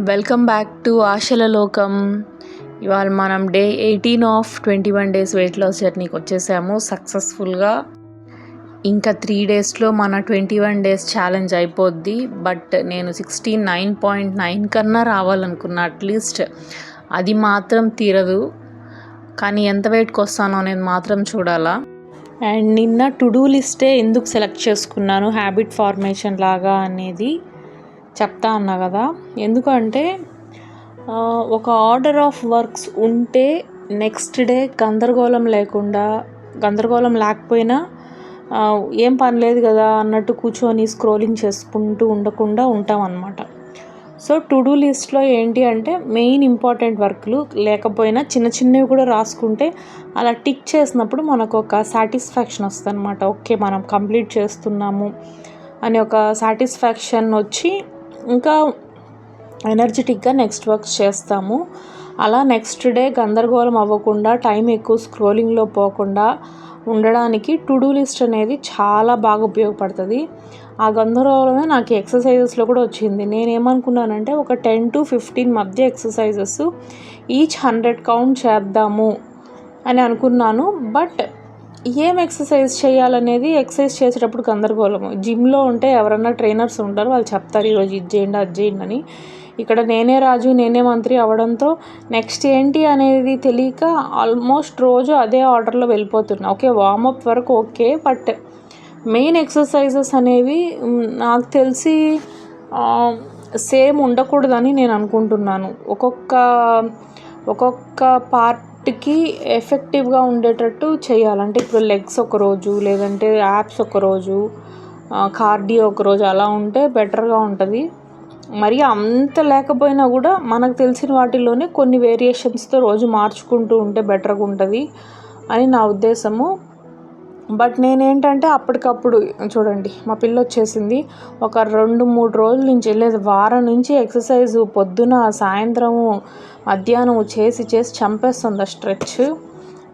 Welcome back to ఆశల లోకం. ఇవాళ మనం day 18 of 21 days weight loss జర్నీకి వచ్చేసాము సక్సెస్ఫుల్గా. ఇంకా 3 డేస్లో మన 21 డేస్ ఛాలెంజ్ అయిపోద్ది. బట్ నేను 69.9 కన్నా రావాలనుకున్నా. అట్లీస్ట్ అది మాత్రం తీరదు, కానీ ఎంత వెయిట్కి వస్తానో అనేది మాత్రం చూడాలా. అండ్ నిన్న టు డూ లిస్టే ఎందుకు సెలెక్ట్ చేసుకున్నాను హ్యాబిట్ ఫార్మేషన్ లాగా అనేది చెప్తా అన్నా కదా. ఎందుకంటే ఒక ఆర్డర్ ఆఫ్ వర్క్స్ ఉంటే నెక్స్ట్ డే గందరగోళం లేకపోయినా ఏం పని లేదు కదా అన్నట్టు కూర్చొని స్క్రోలింగ్ చేసుకుంటూ ఉండకుండా ఉంటాం అన్నమాట. సో టు డూ లిస్ట్లో ఏంటి అంటే మెయిన్ ఇంపార్టెంట్ వర్క్లు లేకపోయినా చిన్న చిన్నవి కూడా రాసుకుంటే అలా టిక్ చేసినప్పుడు మనకు ఒక సాటిస్ఫాక్షన్ వస్తుంది అనమాట. ఓకే, మనం కంప్లీట్ చేస్తున్నాము అని ఒక సాటిస్ఫాక్షన్ వచ్చి ఇంకా ఎనర్జెటిక్గా నెక్స్ట్ వర్క్స్ చేస్తాము. అలా నెక్స్ట్ డే గందరగోళం అవ్వకుండా, టైం ఎక్కువ స్క్రోలింగ్లో పోకుండా ఉండడానికి టు డూ లిస్ట్ అనేది చాలా బాగా ఉపయోగపడుతుంది. ఆ గందరగోళమే నాకు ఎక్సర్సైజెస్లో కూడా వచ్చింది. నేనేమనుకున్నానంటే ఒక 10 to 15 మధ్య ఎక్సర్సైజెస్ ఈచ్ 100 కౌంట్ చేద్దాము అని అనుకున్నాను. బట్ ఏం ఎక్సర్సైజ్ చేయాలనేది ఎక్సర్సైజ్ చేసేటప్పుడు గందరగోళము. జిమ్లో ఉంటే ఎవరన్నా ట్రైనర్స్ ఉంటారు, వాళ్ళు చెప్తారు ఈరోజు ఇది చేయండి అది చేయండి అని. ఇక్కడ నేనే రాజు నేనే మంత్రి అవ్వడంతో నెక్స్ట్ ఏంటి అనేది తెలియక ఆల్మోస్ట్ రోజు అదే ఆర్డర్లో వెళ్ళిపోతున్నా. ఓకే, వార్మప్ వరకు ఓకే, బట్ మెయిన్ ఎక్సర్సైజెస్ అనేవి నాకు తెలిసి సేమ్ ఉండకూడదని నేను అనుకుంటున్నాను. ఒక్కొక్క పార్ట్కి ఎఫెక్టివ్గా ఉండేటట్టు చేయాలంటే ఇప్పుడు లెగ్స్ ఒకరోజు, లేదంటే యాప్స్ ఒకరోజు, కార్డియో ఒకరోజు, అలా ఉంటే బెటర్గా ఉంటుంది. మరి అంత లేకపోయినా కూడా మనకు తెలిసిన వాటిల్లోనే కొన్ని వేరియేషన్స్తో రోజు మార్చుకుంటూ ఉంటే బెటర్గా ఉంటుంది అని నా ఉద్దేశము. బట్ నేనేంటంటే అప్పటికప్పుడు చూడండి, మా పిల్ల వచ్చేసింది, ఒక 2-3 రోజుల నుంచి లేదు వారం నుంచి ఎక్సర్సైజ్ పొద్దున సాయంత్రము మధ్యాహ్నం చేసి చంపేస్తుంది ఆ స్ట్రెచ్.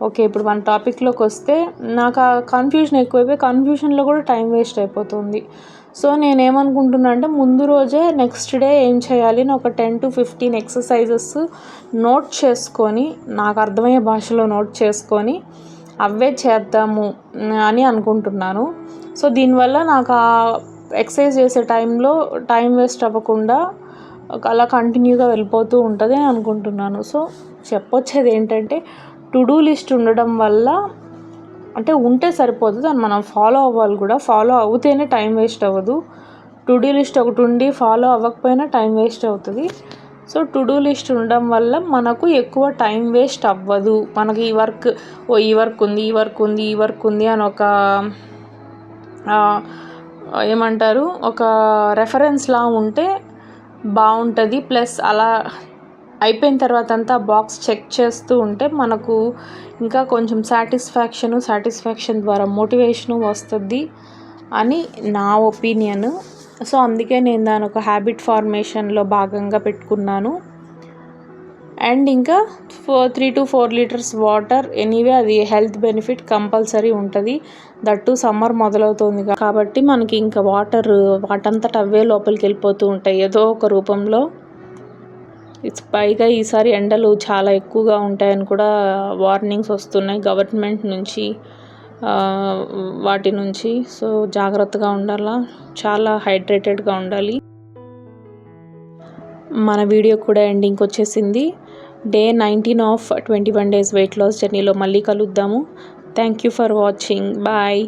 ఓకే, ఇప్పుడు మన టాపిక్లోకి వస్తే నాకు ఆ కన్ఫ్యూజన్ ఎక్కువైపోయి కన్ఫ్యూజన్లో కూడా టైం వేస్ట్ అయిపోతుంది. సో నేనేమనుకుంటున్నా అంటే ముందు రోజే నెక్స్ట్ డే ఏం చేయాలి అని ఒక 10 to 15 ఎక్సర్సైజెస్ నోట్ చేసుకొని, నాకు అర్థమయ్యే భాషలో నోట్ చేసుకొని అవే చేద్దాము అని అనుకుంటున్నాను. సో దీనివల్ల నాకు ఆ ఎక్సర్సైజ్ చేసే టైంలో టైం వేస్ట్ అవ్వకుండా అలా కంటిన్యూగా వెళ్ళిపోతూ ఉంటుంది అని అనుకుంటున్నాను. సో చెప్పొచ్చేది ఏంటంటే టు డూ లిస్ట్ ఉండడం వల్ల అంటే ఉంటే సరిపోదు, దాన్ని మనం ఫాలో అవ్వాలి కూడా. ఫాలో అవుతేనే టైం వేస్ట్ అవ్వదు. టు డూ లిస్ట్ ఒకటి ఉండి ఫాలో అవ్వకపోయినా టైం వేస్ట్ అవుతుంది. సో టు డూ లిస్ట్ ఉండడం వల్ల మనకు ఎక్కువ టైం వేస్ట్ అవ్వదు. మనకి ఈ వర్క్ ఉంది అని ఒక ఏమంటారు, ఒక రెఫరెన్స్లా ఉంటే బాగుంటుంది. ప్లస్ అలా అయిపోయిన తర్వాత అంతా బాక్స్ చెక్ చేస్తూ ఉంటే మనకు ఇంకా కొంచెం సాటిస్ఫాక్షన్ ద్వారా మోటివేషను వస్తుంది అని నా ఒపీనియన్. సో అందుకే నేను దాని ఒక హ్యాబిట్ ఫార్మేషన్లో భాగంగా పెట్టుకున్నాను. అండ్ ఇంకా 3 to 4 లీటర్స్ వాటర్, ఎనీవే అది హెల్త్ బెనిఫిట్ కంపల్సరీ ఉంటుంది. దట్టు సమ్మర్ మొదలవుతుంది కాబట్టి మనకి ఇంకా వాటంతట అవే లోపలికి వెళ్ళిపోతూ ఉంటాయి ఏదో ఒక రూపంలో. పైగా ఈసారి ఎండలు చాలా ఎక్కువగా ఉంటాయని కూడా వార్నింగ్స్ వస్తున్నాయి గవర్నమెంట్ నుంచి, వాటి నుంచి. సో జాగ్రత్తగా ఉండాలా, చాలా హైడ్రేటెడ్గా ఉండాలి. మన వీడియో కూడా ఎండింగ్కి వచ్చేసింది. Day 19 of 21 days weight loss జర్నీలో మళ్ళీ కలుద్దాము. Thank you for watching. Bye.